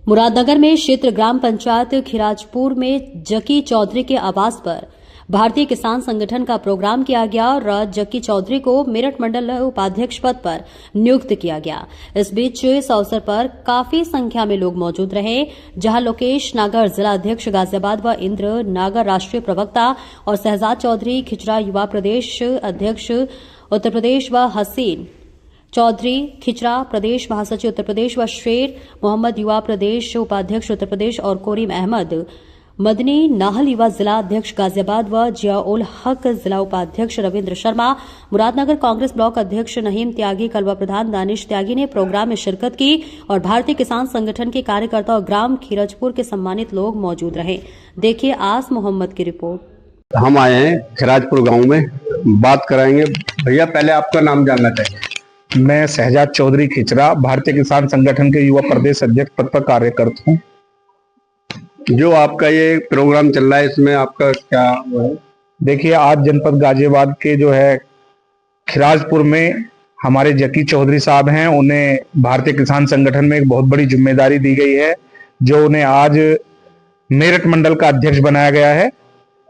मुरादनगर में क्षेत्र ग्राम पंचायत खिराजपुर में जकी चौधरी के आवास पर भारतीय किसान संगठन का प्रोग्राम किया गया और जकी चौधरी को मेरठ मंडल उपाध्यक्ष पद पर नियुक्त किया गया। इस बीच इस अवसर पर काफी संख्या में लोग मौजूद रहे, जहां लोकेश नागर जिला अध्यक्ष गाजियाबाद व इंद्र नागर राष्ट्रीय प्रवक्ता और शहजाद चौधरी खिचरा युवा प्रदेश अध्यक्ष उत्तर प्रदेश व हसीन चौधरी खिचरा प्रदेश महासचिव उत्तर प्रदेश व शेर मोहम्मद युवा प्रदेश उपाध्यक्ष उत्तर प्रदेश और कोरीम अहमद मदनी नाहल युवा जिला अध्यक्ष गाजियाबाद व जिया उल हक जिला उपाध्यक्ष रविंद्र शर्मा, मुरादनगर कांग्रेस ब्लॉक अध्यक्ष नहीम त्यागी, कलवा प्रधान दानिश त्यागी ने प्रोग्राम में शिरकत की और भारतीय किसान संगठन के कार्यकर्ता और ग्राम खीरजपुर के सम्मानित लोग मौजूद रहे। देखिए आस मोहम्मद की रिपोर्ट। हम आए हैं खिराजपुर गांव में, बात कराएंगे। भैया पहले आपका नाम जानना चाहिए। मैं शहजाद चौधरी खिचरा भारतीय किसान संगठन के युवा प्रदेश अध्यक्ष पद पर कार्य करता हूँ। जो आपका ये प्रोग्राम चल रहा है, इसमें आपका क्या है? देखिए, आज जनपद गाजियाबाद के जो है खिराजपुर में हमारे जकी चौधरी साहब हैं, उन्हें भारतीय किसान संगठन में एक बहुत बड़ी जिम्मेदारी दी गई है, जो उन्हें आज मेरठ मंडल का अध्यक्ष बनाया गया है।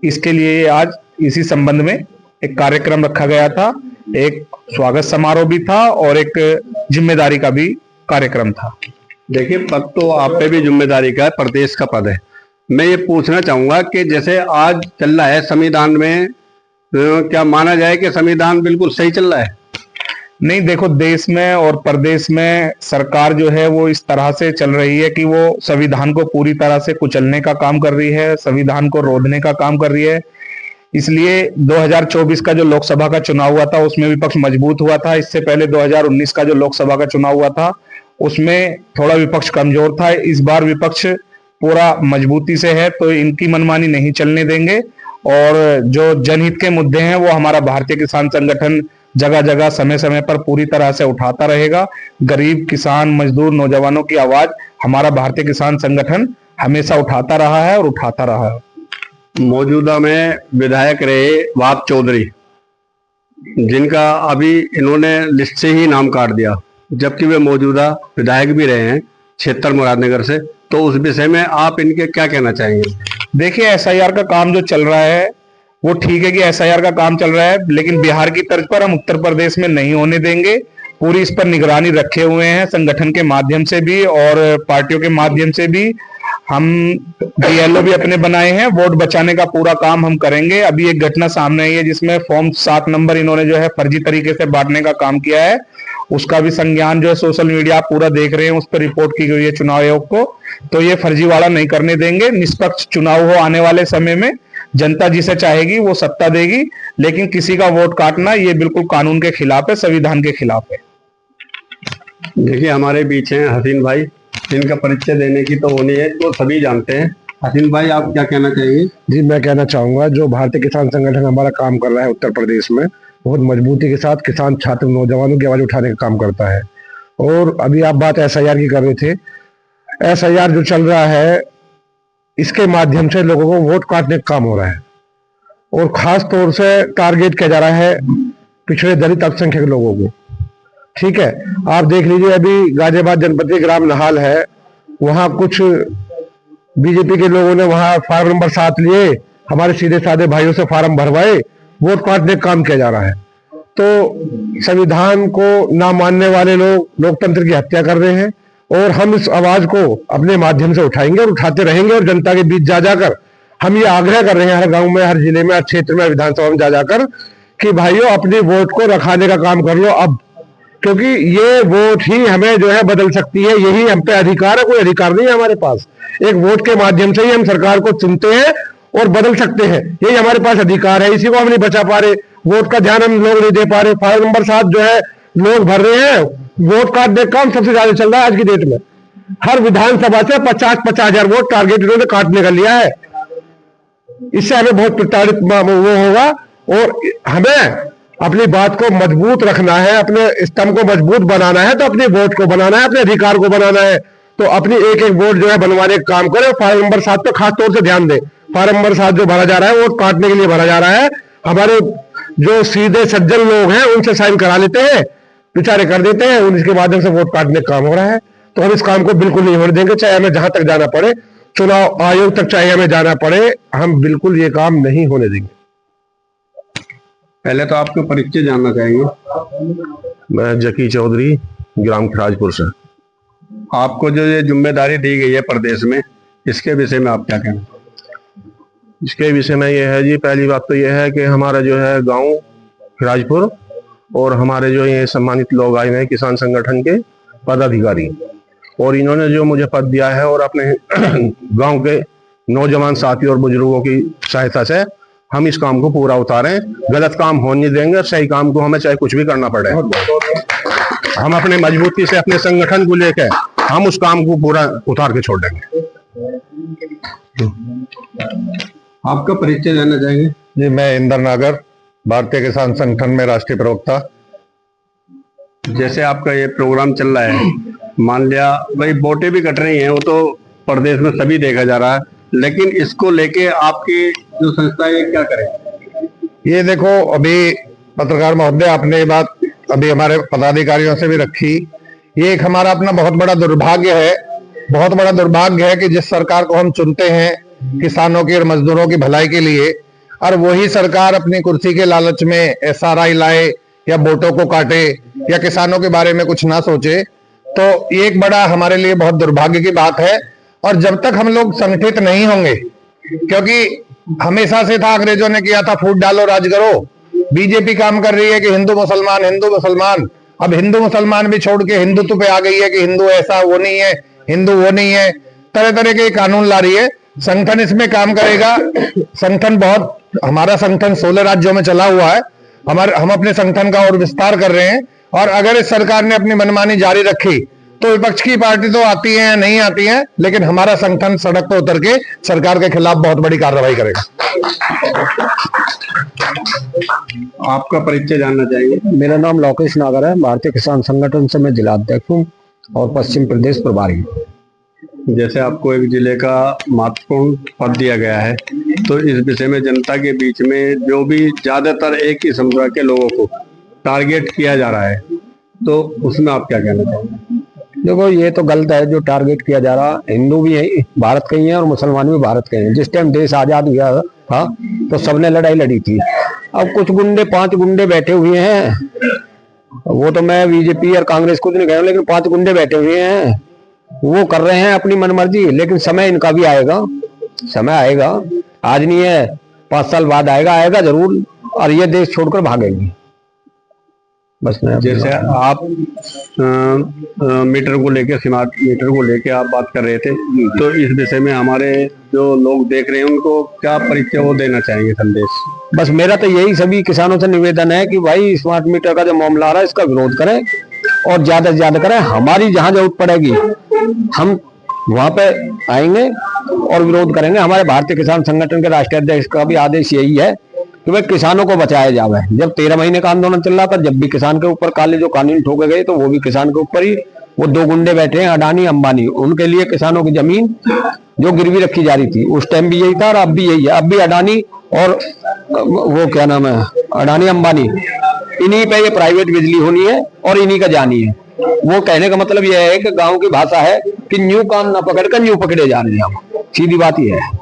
इसके लिए आज इसी संबंध में एक कार्यक्रम रखा गया था, एक स्वागत समारोह भी था और एक जिम्मेदारी का भी कार्यक्रम था। देखिए, पद तो आप पे भी जिम्मेदारी का है, प्रदेश का पद है। मैं ये पूछना चाहूंगा कि जैसे आज चल रहा है संविधान में, क्या माना जाए कि संविधान बिल्कुल सही चल रहा है? नहीं, देखो, देश में और प्रदेश में सरकार जो है वो इस तरह से चल रही है कि वो संविधान को पूरी तरह से कुचलने का काम कर रही है, संविधान को रोधने का काम कर रही है। इसलिए 2024 का जो लोकसभा का चुनाव हुआ था उसमें विपक्ष मजबूत हुआ था। इससे पहले 2019 का जो लोकसभा का चुनाव हुआ था उसमें थोड़ा विपक्ष कमजोर था। इस बार विपक्ष पूरा मजबूती से है, तो इनकी मनमानी नहीं चलने देंगे और जो जनहित के मुद्दे हैं वो हमारा भारतीय किसान संगठन जगह जगह समय समय पर पूरी तरह से उठाता रहेगा। गरीब, किसान, मजदूर, नौजवानों की आवाज हमारा भारतीय किसान संगठन हमेशा उठाता रहा है और उठाता रहा है। मौजूदा में विधायक रहे वाप चौधरी, जिनका अभी इन्होंने लिस्ट से ही नाम काट दिया, जबकि वे मौजूदा विधायक भी रहे हैं क्षेत्र मुरादनगर से, तो उस विषय में आप इनके क्या कहना चाहेंगे? देखिए, एसआईआर का काम जो चल रहा है वो ठीक है कि एसआईआर का काम चल रहा है, लेकिन बिहार की तर्ज पर हम उत्तर प्रदेश में नहीं होने देंगे। पूरी इस पर निगरानी रखे हुए हैं, संगठन के माध्यम से भी और पार्टियों के माध्यम से भी। हम बीएलओ भी अपने बनाए हैं, वोट बचाने का पूरा काम हम करेंगे। अभी एक घटना सामने आई है जिसमें फॉर्म 7 नंबर इन्होंने जो है फर्जी तरीके से बांटने का काम किया है, उसका भी संज्ञान जो है सोशल मीडिया आप पूरा देख रहे हैं, उस पर रिपोर्ट की गई है चुनाव आयोग को। तो ये फर्जीवाड़ा नहीं करने देंगे। निष्पक्ष चुनाव हो आने वाले समय में, जनता जिसे चाहेगी वो सत्ता देगी, लेकिन किसी का वोट काटना ये बिल्कुल कानून के खिलाफ है, संविधान के खिलाफ है। देखिए, हमारे बीच हैं हसीन भाई, जिनका परिचय देने की तो होनी है, तो सभी जानते हैं। हसीन भाई, आप क्या कहना चाहेंगे? जी, मैं कहना चाहूंगा जो भारतीय किसान संगठन हमारा काम कर रहा है उत्तर प्रदेश में, बहुत मजबूती के साथ किसान, छात्र, नौजवानों की आवाज उठाने का काम करता है। और अभी आप बात एसआईआर की कर रहे थे, एसआईआर जो चल रहा है इसके माध्यम से लोगों को वोट काटने का काम हो रहा है और खास तौर से टारगेट किया जा रहा है पिछड़े, दलित, अल्पसंख्यक लोगों को। ठीक है, आप देख लीजिए, अभी गाजियाबाद जनपद के ग्राम नाहल है, वहां कुछ बीजेपी के लोगों ने वहां फार्म नंबर 7 लिए, हमारे सीधे साधे भाइयों से फार्म भरवाए, वोट काटने का काम किया जा रहा है। तो संविधान को ना मानने वाले लोग लोकतंत्र की हत्या कर रहे हैं और हम इस आवाज को अपने माध्यम से उठाएंगे और उठाते रहेंगे और जनता के बीच जा जाकर हम ये आग्रह कर रहे हैं, हर गांव में, हर जिले में, हर क्षेत्र में, विधानसभा में जा जाकर कि भाइयों अपने वोट को रखाने का काम कर लो अब, क्योंकि ये वोट ही हमें जो है बदल सकती है। यही हम पे अधिकार है, कोई अधिकार नहीं है हमारे पास। एक वोट के माध्यम से ही हम सरकार को चुनते हैं और बदल सकते हैं, यही हमारे पास अधिकार है। इसी को हम नहीं बचा पा रहे, वोट का ध्यान हम लोग नहीं दे पा रहे। फाइल नंबर 7 जो है लोग भर रहे हैं, वोट काटने का काम सबसे ज्यादा चल रहा है आज की डेट में। हर विधानसभा से 50-50 हजार वोट टारगेट इन्होंने काटने का लिया है। इससे हमें बहुत प्रताड़ित वो होगा और हमें अपनी बात को मजबूत रखना है, अपने स्तंभ को मजबूत बनाना है, तो अपने वोट को बनाना है, अपने अधिकार को बनाना है। तो अपनी एक एक वोट जो है बनवाने का काम करें। फाइल नंबर 7 पे खास तौर से ध्यान दें। फाइल नंबर 7 जो भरा जा रहा है वोट काटने के लिए भरा जा रहा है। हमारे जो सीधे सज्जन लोग हैं उनसे साइन करा लेते हैं, बेचारे कर देते हैं, उनके माध्यम से वोट काटने का काम हो रहा है। तो हम इस काम को बिल्कुल नहीं होने देंगे, चाहे हमें जहां तक जाना पड़े, चुनाव आयोग तक चाहे हमें जाना पड़े, हम बिल्कुल ये काम नहीं होने देंगे। पहले तो आपको परिचय जानना चाहेंगे। मैं जकी चौधरी, ग्राम खिराजपुर से। आपको जो ये जिम्मेदारी दी गई है प्रदेश में, इसके विषय में आप क्या कहना? इसके विषय में ये है जी, पहली बात तो ये है कि हमारा जो है गांव खिराजपुर और हमारे जो ये सम्मानित लोग आए हैं किसान संगठन के पदाधिकारी, और इन्होंने जो मुझे पद दिया है और अपने गांव के नौजवान साथी और बुजुर्गों की सहायता से हम इस काम को पूरा उतारें। गलत काम होने नहीं देंगे और सही काम को हमें चाहे कुछ भी करना पड़े, हम अपने मजबूती से अपने संगठन को लेकर हम उस काम को पूरा उतार के छोड़ देंगे। आपका परिचय जानना चाहेंगे। जी, मैं इंदर नागर, भारतीय किसान संगठन में राष्ट्रीय प्रवक्ता। जैसे आपका ये प्रोग्राम चल रहा है, मान लिया भाई वोटें भी कट रही हैं, वो तो प्रदेश में सभी देखा जा रहा है, लेकिन इसको लेके आपकी जो संस्था है क्या करे? ये देखो, अभी पत्रकार महोदय आपने ये बात अभी हमारे पदाधिकारियों से भी रखी, ये एक हमारा अपना बहुत बड़ा दुर्भाग्य है, बहुत बड़ा दुर्भाग्य है कि जिस सरकार को हम चुनते हैं किसानों की और मजदूरों की भलाई के लिए, और वही सरकार अपनी कुर्सी के लालच में SRI लाए या वोटों को काटे या किसानों के बारे में कुछ ना सोचे, तो ये एक बड़ा हमारे लिए बहुत दुर्भाग्य की बात है। और जब तक हम लोग संगठित नहीं होंगे, क्योंकि हमेशा से था, अंग्रेजों ने किया था फूट डालो राज करो, बीजेपी काम कर रही है कि हिंदू मुसलमान हिंदू मुसलमान, अब हिंदू मुसलमान भी छोड़ के हिंदुत्व पे आ गई है कि हिंदू ऐसा वो नहीं है, हिंदू वो नहीं है, तरह तरह के कानून ला रही है। संगठन इसमें काम करेगा। संगठन बहुत, हमारा संगठन 16 राज्यों में चला हुआ है, हम अपने संगठन का और विस्तार कर रहे हैं, और अगर इस सरकार ने अपनी मनमानी जारी रखी तो विपक्ष की पार्टी तो आती है या नहीं आती है, लेकिन हमारा संगठन सड़क पर उतर के सरकार के खिलाफ बहुत बड़ी कार्रवाई करेगा। आपका परिचय जानना चाहेंगे। मेरा नाम लोकेश नागर है, भारतीय किसान संगठन से मैं जिला अध्यक्ष हूँ और पश्चिम प्रदेश प्रभारी हूँ। जैसे आपको एक जिले का महत्वपूर्ण पद दिया गया है, तो इस विषय में जनता के बीच में जो भी ज्यादातर एक ही समुदाय के लोगों को टारगेट किया जा रहा है, तो उसमें आप क्या कहना चाहेंगे? देखो, ये तो गलत है जो टारगेट किया जा रहा। हिंदू भी है, भारत के ही हैं, और मुसलमान भी भारत के हैं। जिस टाइम देश आजाद हुआ था तो सबने लड़ाई लड़ी थी। अब कुछ गुंडे, 5 गुंडे बैठे हुए हैं, वो तो मैं बीजेपी और कांग्रेस कुछ नहीं कह रहा, लेकिन 5 गुंडे बैठे हुए हैं, वो कर रहे हैं अपनी मनमर्जी। लेकिन समय इनका भी आएगा, समय आएगा, आज नहीं है, 5 साल बाद आएगा जरूर, और ये देश छोड़कर भागेंगे। बस मैं जैसे आप मीटर को लेके, स्मार्ट मीटर को लेके आप बात कर रहे थे, तो इस विषय में हमारे जो लोग देख रहे हैं उनको क्या परिचय वो देना चाहेंगे, संदेश? बस मेरा तो यही सभी किसानों से निवेदन है कि भाई स्मार्ट मीटर का जो मामला आ रहा है इसका विरोध करें और ज्यादा से ज्यादा करें। हमारी जहां जरूरत पड़ेगी हम वहां पे आएंगे और विरोध करेंगे। हमारे भारतीय किसान संगठन के राष्ट्रीय अध्यक्ष का भी आदेश यही है कि भाई किसानों को बचाया जावे। जब 13 महीने का आंदोलन चल रहा था, जब भी किसान के ऊपर काले जो कानून ठोके गए, तो वो भी किसान के ऊपर ही वो 2 गुंडे बैठे हैं, अडानी अंबानी, उनके लिए किसानों की जमीन जो गिरवी रखी जा रही थी, उस टाइम भी यही था और अब भी यही है। अब भी अडानी और वो क्या नाम है, अडानी अंबानी, इन्हीं पे ये प्राइवेट बिजली होनी है और इन्हीं का जानी है। वो कहने का मतलब यह है कि गाँव की भाषा है कि न्यू कान ना पकड़ कर न्यू पकड़े जा रहे हैं हम, सीधी बात यह है।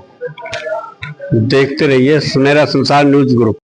देखते रहिए सुनहरा संसार न्यूज ग्रुप।